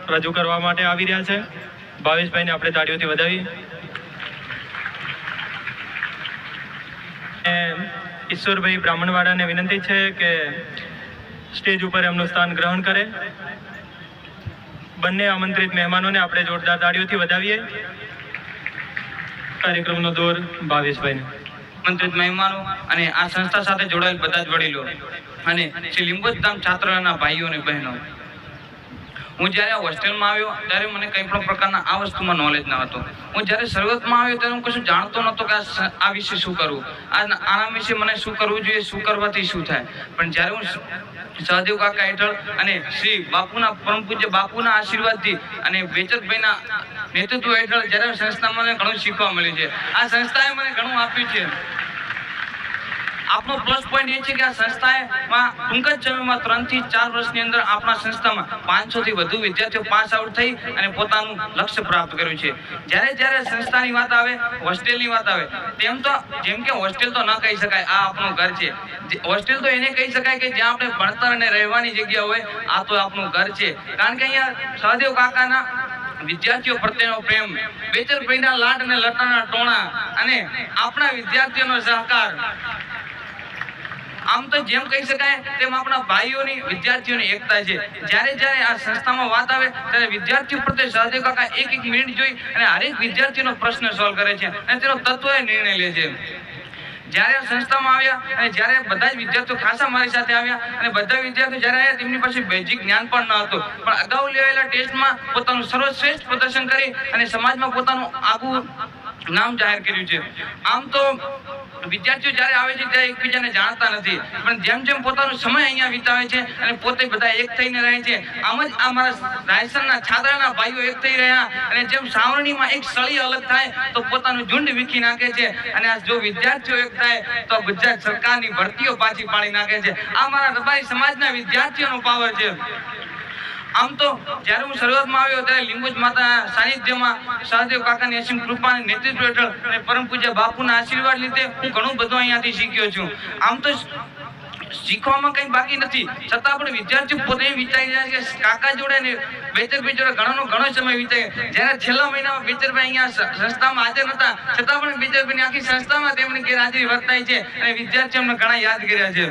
રજૂ કરવા માટે આવી રહ્યા છે। ભાવેશભાઈને આપણે તાળીઓથી વધાવીએ। ઈશ્વરભાઈ બ્રાહ્મણવાડાને વિનંતી છે કે સ્ટેજ ઉપર એમનું સ્થાન ગ્રહણ કરે। બંને આમંત્રિત મહેમાનોને આપણે જોરદાર તાળીઓથી વધાવીએ। કાર્યક્રમનો દોર ભાવેશભાઈને। આમંત્રિત મહેમાનો અને આ સંસ્થા સાથે જોડાયેલ બધા જ વડીલો અને શ્રી લીંબોજધામ છાત્રોના ભાઈઓ અને બહેનો, હું જ્યારે હોસ્ટેલમાં આવ્યો ત્યારે મને કંઈ પણ પ્રકારના આ વસ્તુમાં નોલેજ ન હતું। હું જ્યારે શરૂઆતમાં આવ્યો ત્યારે હું કશું જાણતો નહોતો કે આ વિશે શું કરવું, આના વિશે મને શું કરવું જોઈએ, શું કરવાથી શું થાય। પણ જ્યારે હું સહદેવ કાકા હેઠળ અને શ્રી બાપુના પરમ પૂજ્ય બાપુના આશીર્વાદથી અને વેચરભાઈના નેતૃત્વ હેઠળ જ્યારે સંસ્થામાં મને ઘણું શીખવા મળ્યું છે। આ સંસ્થાએ મને ઘણું આપ્યું છે। આપનો પ્લસ પોઈન્ટ એ છે કે આ સંસ્થામાં ટૂંક જ સમયમાં 3 થી 4 વર્ષની અંદર આપણા સંસ્થામાં 500 થી વધુ વિદ્યાર્થીઓ પાસ આઉટ થઈ અને પોતાનું લક્ષ્ય પ્રાપ્ત કર્યું છે। જ્યારે સંસ્થાની વાત આવે, હોસ્ટેલની વાત આવે, તેમ તો જેમ કે હોસ્ટેલ તો ન કહી શકાય, આ આપણું ઘર છે। હોસ્ટેલ તો એને કહી શકાય કે જ્યાં આપણે ભણતર અને રહેવાની જગ્યા હોય, આ તો આપણું ઘર છે। કારણ કે અહીંયા સહદેવ કાકાના વિદ્યાર્થીઓ પ્રત્યેનો પ્રેમ, બેચરભાઈના લાડ અને લટાના ટોણા અને આપણા વિદ્યાર્થીઓનો સહકાર, આમ તો જેમ કહી શકાય તેમ આપણા ભાઈઓની વિદ્યાર્થીઓની એકતા છે। જ્યારે આ સંસ્થામાં વાત આવે ત્યારે વિદ્યાર્થીઓ પ્રત્યે સહદેવ કાકા એક મિનિટ જોઈ અને હરેક વિદ્યાર્થીનો પ્રશ્ન સોલ્વ કરે છે અને તેનો તત્વએ નિર્ણય લે છે। જ્યારે આ સંસ્થામાં આવ્યા અને જ્યારે બધા જ વિદ્યાર્થીઓ ખાસા મારી સાથે આવ્યા અને બધા વિદ્યાર્થીઓ જ્યારે આવ્યા તેમની પાસે બેઝિક જ્ઞાન પણ ન હતું, પણ અગાઉ લેવાયેલા ટેસ્ટમાં પોતાનું સર્વશ્રેષ્ઠ પ્રદર્શન કરી અને સમાજમાં પોતાનું આગવું નામ જાહેર કર્યું છે। આમ તો વિદ્યાર્થીઓ જ્યારે આવે છે ત્યારે એકબીજાને જાણતા નથી, પણ જેમ પોતાનો સમય અહીંયા વિતાવે છે અને પોતે બધા એક થઈને રહે છે, આમ જ અમારા રાયસરના છાત્રાના ભાઈઓ એક થઈ રહ્યા અને જેમ સાવરણીમાં એક સળી અલગ થાય તો પોતાનું ઝુંડ વીખી નાખે છે અને આ જો વિદ્યાર્થીઓ એક થાય તો ગુજરાત સરકારની ભરતીઓ પાછી પાડી નાખે છે। આ મારા રબારી સમાજના વિદ્યાર્થીઓનો પાવર છે। આમ તો જ્યારે હું શરૂઆતમાં આવ્યો ત્યારે લીંબોજ માતાના સાનિધ્યમાં સહદેવ કાકાની અસીમ કૃપાના નેતૃત્વ હેઠળ અને પરમ પૂજ્ય બાપુના આશીર્વાદ લીધે હું ઘણું બધું અહીંયાથી શીખ્યો છું। આમ તો શીખવામાં કંઈ બાકી નથી, છતાં પણ વિદ્યાર્થીઓ પોતે વિચારી રહ્યા છે કે કાકા જોડે ને બેચરભાઈ જોડે ઘણો સમય વિતાય। જ્યારે છેલ્લા મહિનામાં બેચરભાઈ અહીંયા સંસ્થામાં હાજર નતા, છતાં પણ બેચરભાઈની આખી સંસ્થામાં તેમની ગેરહાજરી વર્તાય છે અને વિદ્યાર્થીઓ અમને ઘણા યાદ કર્યા છે।